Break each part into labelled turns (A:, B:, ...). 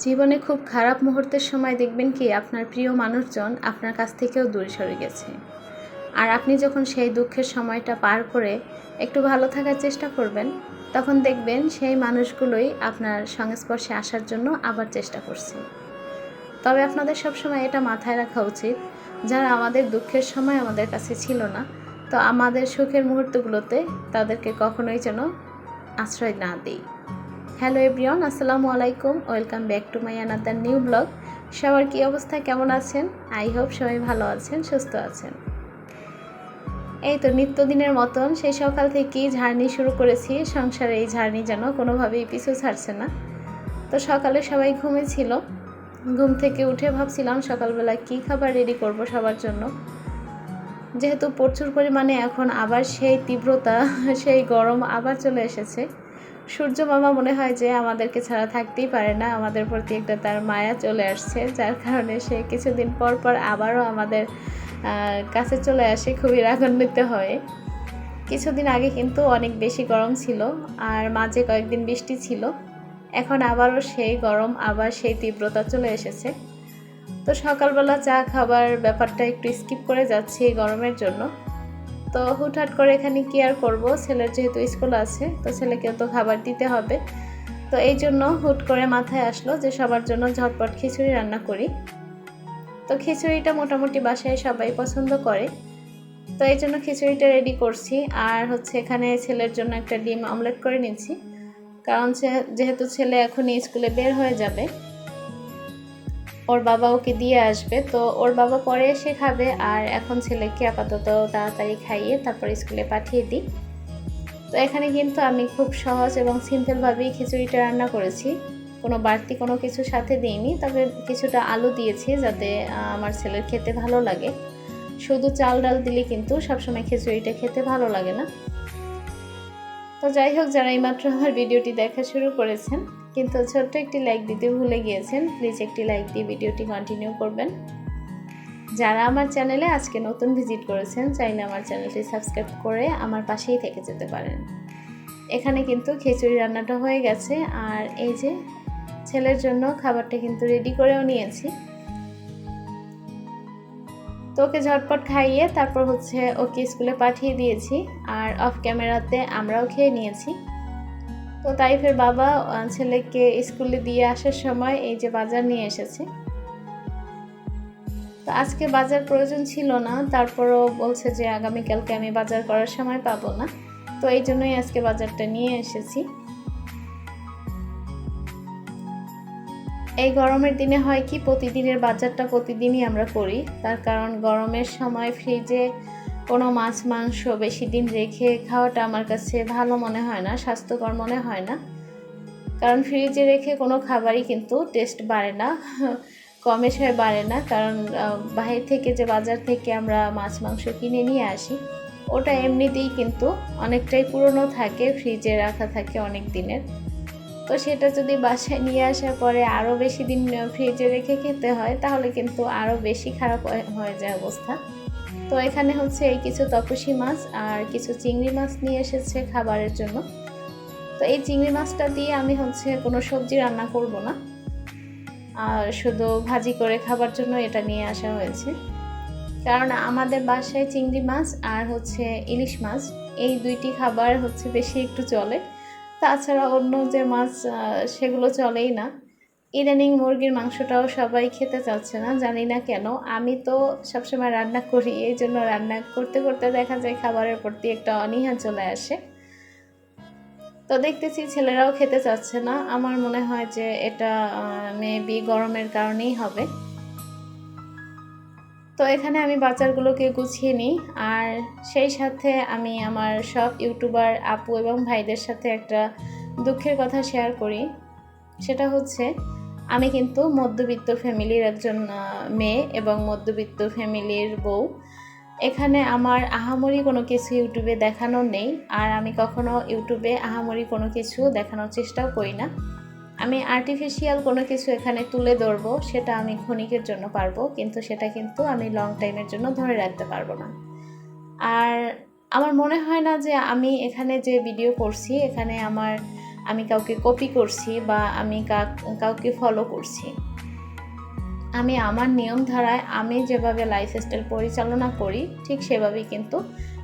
A: জীবনে খুব খারাপ মুহূর্তের সময় দেখবেন কি আপনার প্রিয় মানুষজন আপনার কাছ থেকেও দূরে সরে গেছে। আর আপনি যখন সেই দুঃখের সময়টা পার করে একটু ভালো থাকার চেষ্টা করবেন, তখন দেখবেন সেই মানুষগুলোই আপনার সংস্পর্শে আসার জন্য আবার চেষ্টা করছে। তবে আপনাদের সবসময় এটা মাথায় রাখা উচিত, যারা আমাদের দুঃখের সময় আমাদের কাছে ছিল না, তো আমাদের সুখের মুহূর্তগুলোতে তাদেরকে কখনোই যেন আশ্রয় না দিই। হ্যালো এভরিওয়ান, আসসালামু আলাইকুম, welcome back to my another new blog. সবার কী অবস্থা, কেমন আছেন? আই হোপ সবাই ভালো আছেন, সুস্থ আছেন। এই তো নিত্যদিনের মতন সেই সকাল থেকেই ঝার্নি শুরু করেছি। সংসারে এই ঝার্নি যেন কোনোভাবেই পিছু ছাড়ছে না। তো সকালে সবাই ঘুমিয়েছিল, ঘুম থেকে উঠে ভাবছিলাম সকালবেলা কী খাবার রেডি করব সবার জন্য। যেহেতু প্রচুর পরিমাণে এখন আবার সেই তীব্রতা, সেই গরম আবার চলে এসেছে। সূর্য মামা মনে হয় যে আমাদেরকে ছাড়া থাকতেই পারে না, আমাদের প্রতি একটা তার মায়া চলে আসছে, যার কারণে সে কিছুদিন পর পর আবারও আমাদের কাছে চলে আসে, খুবই রাগান্বিত হয়ে। কিছুদিন আগে কিন্তু অনেক বেশি গরম ছিল, আর মাঝে কয়েকদিন বৃষ্টি ছিল। এখন আবারও সেই গরম, আবার সেই তীব্রতা চলে এসেছে। তো সকালবেলা চা খাবার ব্যাপারটা একটু স্কিপ করে যাচ্ছি এই গরমের জন্য। তো হুটহাট করে এখানে কি আর করবো, ছেলের যেহেতু স্কুল আছে, তো ছেলেকেও তো খাবার দিতে হবে। তো এই জন্য হুট করে মাথায় আসলো যে সবার জন্য ঝটপট খিচুড়ি রান্না করি। তো খিচুড়িটা মোটামুটি বাসায় সবাই পছন্দ করে, তো এই জন্য খিচুড়িটা রেডি করছি। আর হচ্ছে এখানে ছেলের জন্য একটা ডিম অমলেট করে নিচ্ছি, কারণ যেহেতু ছেলে এখনই স্কুলে বের হয়ে যাবে, ওর বাবা ওকে দিয়ে আসবে, তো ওর বাবা পরে এসে খাবে। আর এখন ছেলেকে আপাতত তাড়াতাড়ি খাইয়ে তারপর স্কুলে পাঠিয়ে দিই। তো এখানে কিন্তু আমি খুব সহজ এবং সিম্পলভাবেই খিচুড়িটা রান্না করেছি, কোনো বাড়তি কোনো কিছু সাথে দিইনি। তবে কিছুটা আলু দিয়েছি যাতে আমার ছেলের খেতে ভালো লাগে। শুধু চাল ডাল দিলে কিন্তু সবসময় খিচুড়িটা খেতে ভালো লাগে না। তো যাই হোক, যারা এইমাত্র আমার ভিডিওটি দেখা শুরু করেছেন কিন্তু ছোট্ট একটি লাইক দিতে ভুলে গিয়েছেন, প্লিজ একটি লাইক দিয়ে ভিডিওটি কন্টিনিউ করবেন। যারা আমার চ্যানেলে আজকে নতুন ভিজিট করেছেন, চাইলে আমার চ্যানেলটি সাবস্ক্রাইব করে আমার পাশেই থেকে যেতে পারেন। এখানে কিন্তু খিচুড়ি রান্নাটা হয়ে গেছে, আর এই যে ছেলের জন্য খাবারটা কিন্তু রেডি করেও নিয়েছি। তো ওকে ঝটপট খাইয়ে তারপর হচ্ছে ওকে স্কুলে পাঠিয়ে দিয়েছি, আর অফ ক্যামেরাতে আমরাও খেয়ে নিয়েছি। তো তাইফের বাবা ছেলেকে স্কুলে দিয়ে আসার সময় এই যে বাজার নিয়ে এসেছে। তো আজকে বাজার প্রয়োজন ছিল না, তারপরও বলছে যে আগামীকালকে আমি বাজার করার সময় পাবো না, তো এই জন্যই আজকে বাজারটা নিয়ে এসেছি। এই গরমের দিনে হয় কি, প্রতিদিনের বাজারটা প্রতিদিনই আমরা করি, তার কারণ গরমের সময় ফ্রিজে কোনো মাছ মাংস বেশি দিন রেখে খাওয়াটা আমার কাছে ভালো মনে হয় না, স্বাস্থ্যকর মনে হয় না। কারণ ফ্রিজে রেখে কোনো খাবারই কিন্তু টেস্ট বাড়ে না, কমেশে বাড়ে না। কারণ বাহির থেকে যে বাজার থেকে আমরা মাছ মাংস কিনে নিয়ে আসি, ওটা এমনিতেই কিন্তু অনেকটাই পুরনো থাকে, ফ্রিজে রাখা থাকে অনেক দিনের। তো সেটা যদি বাসায় নিয়ে আসার পরে আরও বেশি দিন ফ্রিজে রেখে খেতে হয়, তাহলে কিন্তু আরও বেশি খারাপ হয়ে যায় অবস্থা। তো এখানে হচ্ছে এই কিছু তপসী মাছ আর কিছু চিংড়ি মাছ নিয়ে এসেছে খাবারের জন্য। তো এই চিংড়ি মাছটা দিয়ে আমি হচ্ছে কোনো সবজি রান্না করব না, আর শুধু ভাজি করে খাবার জন্য এটা নিয়ে আসা হয়েছে। কারণ আমাদের বাসায় চিংড়ি মাছ আর হচ্ছে ইলিশ মাছ, এই দুইটি খাবার হচ্ছে বেশি একটু চলে। তাছাড়া অন্য যে মাছ সেগুলো চলেই না। ইদানিং মুরগির মাংসটাও সবাই খেতে চাচ্ছে না, জানি না কেন। আমি তো সবসময় রান্না করি, এই জন্য রান্না করতে করতে দেখা যায় খাবারের প্রতি একটা অনীহা চলে আসে। তো দেখতেছি ছেলেরাও খেতে চাচ্ছে না, আমার মনে হয় যে এটা মেবি গরমের কারণেই হবে। তো এখানে আমি বাজারগুলোকে গুছিয়ে নিই, আর সেই সাথে আমি আমার সব ইউটিউবার আপু এবং ভাইদের সাথে একটা দুঃখের কথা শেয়ার করি। সেটা হচ্ছে আমি কিন্তু মধ্যবিত্ত ফ্যামিলির একজন মেয়ে এবং মধ্যবিত্ত ফ্যামিলির বউ। এখানে আমার আহামরি কোনো কিছু ইউটিউবে দেখানো নেই, আর আমি কখনো ইউটিউবে আহামরি কোনো কিছু দেখানোর চেষ্টাও করি না। আমি আর্টিফিশিয়াল কোনো কিছু এখানে তুলে ধরবো, সেটা আমি ক্ষণিকের জন্য পারবো, কিন্তু সেটা কিন্তু আমি লং টাইমের জন্য ধরে রাখতে পারবো না। আর আমার মনে হয় না যে আমি এখানে যে ভিডিও করছি এখানে আমি কাউকে কপি করছি বা আমি কাউকে ফলো করছি। আমি আমার নিয়মধারায় আমি যেভাবে লাইফস্টাইল পরিচালনা করি ঠিক সেভাবেই কিন্তু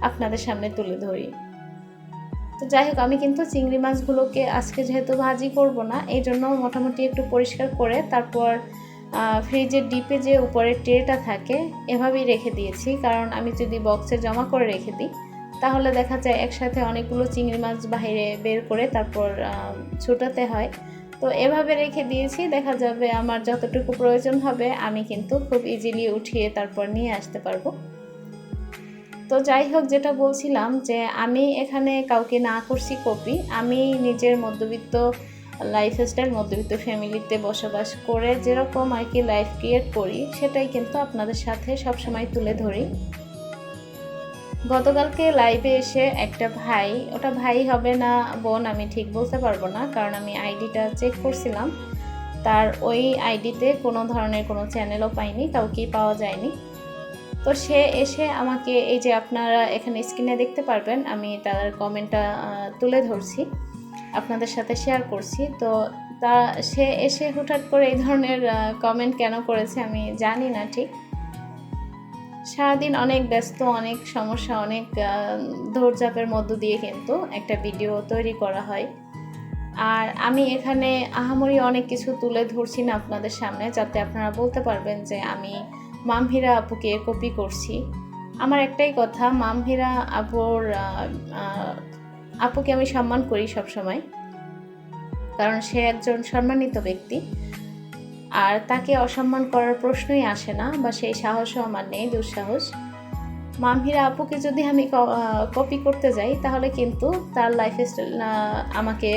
A: আপনাদের সামনে তুলে ধরি। তো যাই হোক, আমি কিন্তু চিংড়ি মাছগুলোকে আজকে যেহেতু ভাজি করব না, এই জন্য মোটামুটি একটু পরিষ্কার করে তারপর ফ্রিজের ডিপে যে উপরের ট্রেটা থাকে এভাবেই রেখে দিয়েছি। কারণ আমি যদি বক্সে জমা করে রেখে দিই তাহলে দেখা যায় একসাথে অনেকগুলো চিংড়ি মাছ বাইরে বের করে তারপর ছুটাতে হয়। তো এভাবে রেখে দিয়েছি, দেখা যাবে আমার যতটুকু প্রয়োজন হবে আমি কিন্তু খুব ইজিলি উঠিয়ে তারপর নিয়ে আসতে পারবো। তো যাই হোক, যেটা বলছিলাম যে আমি এখানে কাউকে না করছি কপি, আমি নিজের মধ্যবিত্ত লাইফস্টাইল মধ্যবিত্ত ফ্যামিলিতে বসবাস করে যেরকম আর কি লাইফ ক্রিয়েট করি সেটাই কিন্তু আপনাদের সাথে সবসময় তুলে ধরি। গতকালকে লাইভে এসে একটা ভাই, ওটা ভাই হবে না বোন আমি ঠিক বলতে পারবো না, কারণ আমি আইডিটা চেক করছিলাম, তার ওই আইডিতে কোনো ধরনের কোনো চ্যানেলও পাইনি, কাউকেই পাওয়া যায়নি। তো সে এসে আমাকে, এই যে আপনারা এখানে স্ক্রিনে দেখতে পারবেন, আমি তার কমেন্টটা তুলে ধরছি আপনাদের সাথে শেয়ার করছি। তো সে এসে হুটহাট করে এই ধরনের কমেন্ট কেন করেছে আমি জানি না ঠিক। সারাদিন অনেক ব্যস্ত, অনেক সমস্যা, অনেক দৌড়ঝাঁপের মধ্য দিয়ে কিন্তু একটা ভিডিও তৈরি করা হয়। আর আমি এখানে আহামরি অনেক কিছু তুলে ধরছি না আপনাদের সামনে, যাতে আপনারা বলতে পারবেন যে আমি মামহিরা আপুকে কপি করছি। আমার একটাই কথা, মামহিরা আপুকে আমি সম্মান করি সবসময়, কারণ সে একজন সম্মানিত ব্যক্তি, আর তাকে অসম্মান করার প্রশ্নই আসে না, বা সেই সাহসও আমার নেই, দুঃসাহস। মামহিরা আপুকে যদি আমি কপি করতে যাই তাহলে কিন্তু তার লাইফস্টাইল আমাকে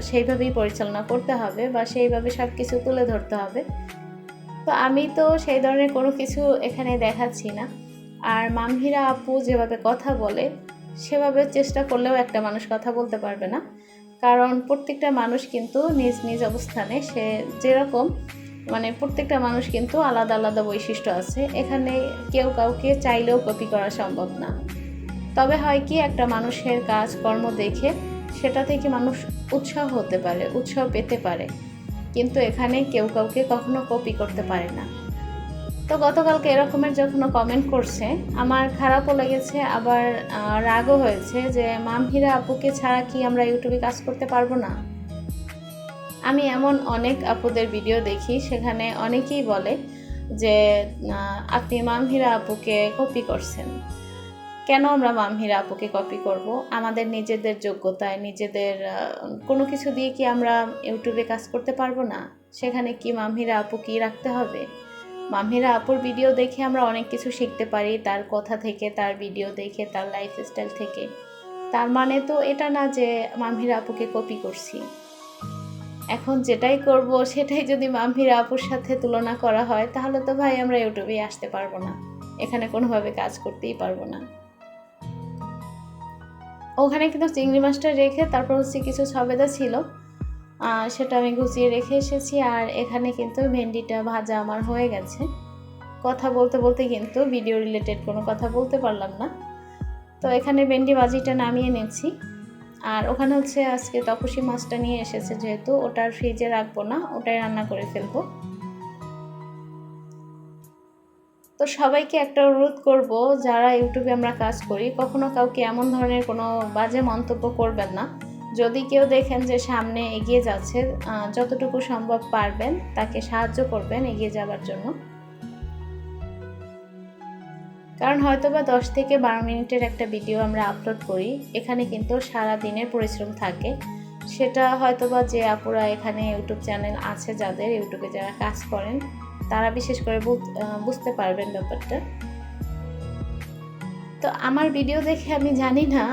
A: সেইভাবেই পরিচালনা করতে হবে বা সেইভাবে সব কিছু তুলে ধরতে হবে। তো আমি তো সেই ধরনের কোনো কিছু এখানে দেখাচ্ছি না। আর মামহিরা আপু যেভাবে কথা বলে সেভাবে চেষ্টা করলেও একটা মানুষ কথা বলতে পারবে না, কারণ প্রত্যেকটা মানুষ কিন্তু নিজ নিজ অবস্থানে সে যেরকম, মানে প্রত্যেকটা মানুষ কিন্তু আলাদা আলাদা বৈশিষ্ট্য আছে। এখানে কেউ কাউকে চাইলেও কপি করা সম্ভব না। তবে হয় কি, একটা মানুষের কাজ কর্ম দেখে সেটা থেকে মানুষ উৎসাহ হতে পারে, উৎসাহ পেতে পারে, কিন্তু এখানে কেউ কাউকে কখনো কপি করতে পারে না। তো গতকালকে এরকমের যখন কমেন্ট করছে আমার খারাপও লেগেছে, আবার রাগও হয়েছে যে মামহিরা আপুকে ছাড়া কি আমরা ইউটিউবে কাজ করতে পারবো না। আমি এমন অনেক আপুদের ভিডিও দেখি, সেখানে অনেকেই বলে যে আপনি মামহিরা আপুকে কপি করছেন। কেন আমরা মামহিরা আপুকে কপি করব? আমাদের নিজেদের যোগ্যতায়, নিজেদের কোনো কিছু দিয়ে কি আমরা ইউটিউবে কাজ করতে পারবো না? সেখানে কি মামহিরা আপু কি রাখতে হবে? মামহিরা আপুর ভিডিও দেখে আমরা অনেক কিছু শিখতে পারি, তার কথা থেকে, তার ভিডিও দেখে, তার লাইফস্টাইল থেকে। তার মানে তো এটা না যে মামহিরা আপুকে কপি করছি। এখন যেটাই করব সেটাই যদি মামহিরা আপুর সাথে তুলনা করা হয় তাহলে তো ভাই আমরা ইউটিউবে আসতে পারবো না, এখানে কোনোভাবে কাজ করতেই পারবো না। ওখানে কিন্তু চিংড়ি মাছটা রেখে তারপর হচ্ছে কিছু সবেদা ছিল, সেটা আমি গুছিয়ে রেখে এসেছি। আর এখানে কিন্তু ভেন্ডিটা ভাজা আমার হয়ে গেছে। কথা বলতে বলতে কিন্তু ভিডিও রিলেটেড কোনো কথা বলতে পারলাম না। তো এখানে ভেন্ডি ভাজিটা নামিয়ে নিচ্ছি। আর ওখানে হচ্ছে আজকে তপসী মাছটা নিয়ে এসেছে, যেহেতু ওটার ফ্রিজে রাখবো না, ওটাই রান্না করে ফেলবো। তো সবাইকে একটা অনুরোধ করব, যারা ইউটিউবে আমরা কাজ করি কখনো কাউকে এমন ধরনের কোনো বাজে মন্তব্য করবেন না। যদি কেউ দেখেন যে সামনে এগিয়ে যাচ্ছে, যতটুকু সম্ভব পারবেন তাকে সাহায্য করবেন এগিয়ে যাওয়ার জন্য। কারণ হয়তোবা 10 থেকে 12 মিনিটের একটা ভিডিও আমরা আপলোড করি, এখানে কিন্তু সারা দিনের পরিশ্রম থাকে। সেটা হয়তোবা যে আপুরা এখানে ইউটিউব চ্যানেল আছে, যাদের ইউটিউবে যারা কাজ করেন তারা বিশেষ করে বুঝতে পারবেন ব্যাপারটা। তো আমার ভিডিও দেখে আমি জানি না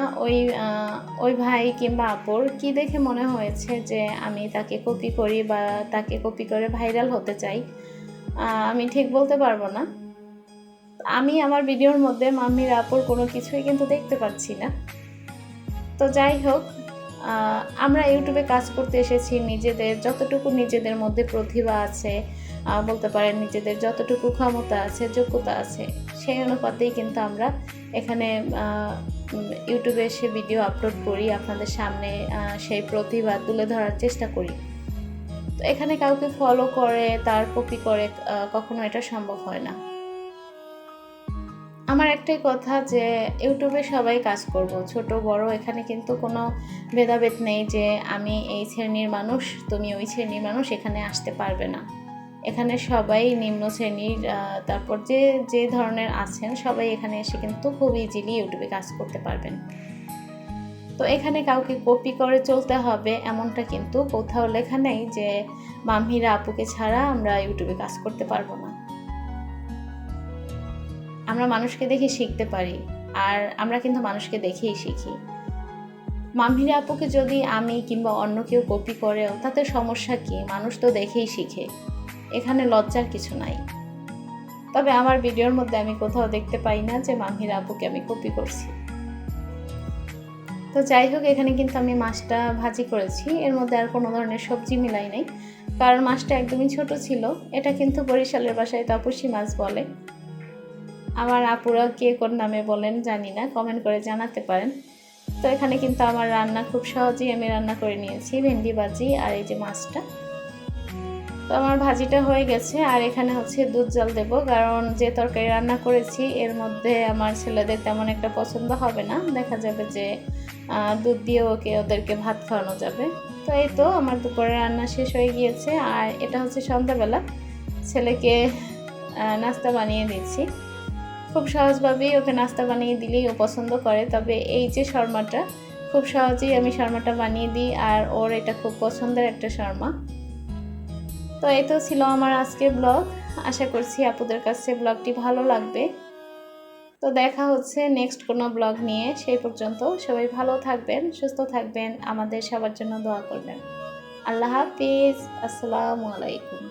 A: ওই ভাই কিংবা আপুর কী দেখে মনে হয়েছে যে আমি তাকে কপি করি বা তাকে কপি করে ভাইরাল হতে চাই, আমি ঠিক বলতে পারবো না। আমি আমার ভিডিওর মধ্যে মাম্মির আপুর কোনো কিছুই কিন্তু দেখতে পাচ্ছি না। তো যাই হোক, আমরা ইউটিউবে কাজ করতে এসেছি যতটুকু নিজেদের মধ্যে প্রতিভা আছে, বলতে পারেন নিজেদের যতটুকু ক্ষমতা আছে, যোগ্যতা আছে, সেই অনুপাতেই কিন্তু আমরা এখানে ইউটিউবে এসে ভিডিও আপলোড করি, আপনাদের সামনে সেই প্রতিভা তুলে ধরার চেষ্টা করি। তো এখানে কাউকে ফলো করে তার কপি করে কখনো এটা সম্ভব হয় না। আমার একটাই কথা যে ইউটিউবে সবাই কাজ করব, ছোট বড়, এখানে কিন্তু কোনো ভেদাভেদ নেই যে আমি এই শ্রেণীর মানুষ, তুমি ওই শ্রেণীর মানুষ, এখানে আসতে পারবে না। এখানে সবাই নিম্ন শ্রেণীর, তারপর যে ধরনের আছেন সবাই এখানে এসে কিন্তু খুব ইজিলি ইউটিউবে কাজ করতে পারবেন। তো এখানে কাউকে কপি করে চলতে হবে এমনটা কিন্তু কোথাও লেখা নেই যে মাম্মিরা আপুকে ছাড়া আমরা ইউটিউবে কাজ করতে পারবো না। আমরা মানুষকে দেখে শিখতে পারি, আর আমরা কিন্তু মানুষকে দেখেই শিখি। মাম্মিরা আপুকে যদি আমি কিংবা অন্য কেউ কপি করেও তাতে সমস্যা কি? মানুষ তো দেখেই শিখে, এখানে লজ্জার কিছু নাই। তবে আমার ভিডিওর মধ্যে আমি কোথাও দেখতে পাই না যে মাম্মিরা আপুকে আমি কপি করছি। তো যাই হোক, এখানে কিন্তু আমি মাছটা ভাজি করেছি, এর মধ্যে আর কোনো ধরনের সবজি মিলাই নাই, কারণ মাছটা একদমই ছোট ছিল। এটা কিন্তু বরিশালের ভাষায় তাপসী মাছ বলে। আমার আপুরা কে কোন নামে বলেন জানি না, কমেন্ট করে জানাতে পারেন। তো এখানে কিন্তু আমার রান্না খুব সহজেই আমি রান্না করে নিয়েছি, ভেন্ডি ভাজি আর এই যে মাছটা। তো আমার ভাজিটা হয়ে গেছে, আর এখানে হচ্ছে দুধ জাল দেবো, কারণ যে তরকারি রান্না করেছি এর মধ্যে আমার ছেলেদের তেমন একটা পছন্দ হবে না, দেখা যাবে যে দুধ দিয়ে ওদেরকে ভাত খাওয়ানো যাবে। তো এই তো আমার দুপুরে রান্না শেষ হয়ে গিয়েছে, আর এটা হচ্ছে সন্ধ্যাবেলা ছেলেকে নাস্তা বানিয়ে দিচ্ছি। খুব সহজভাবেই ওকে নাস্তা বানিয়ে দিলেই ও পছন্দ করে। তবে এই যে শর্মাটা, খুব সহজেই আমি শর্মাটা বানিয়ে দিই, আর ওর এটা খুব পছন্দের একটা শর্মা। তো এই তো ছিল আমার আজকের ব্লগ। আশা করছি আপুদের কাছে ব্লগটি ভালো লাগবে। তো দেখা হচ্ছে নেক্সট কোনো ব্লগ নিয়ে। সেই পর্যন্ত সবাই ভালো থাকবেন, সুস্থ থাকবেন, আমাদের সবার জন্য দোয়া করবেন। আল্লাহ হাফিজ, আসসালামু আলাইকুম।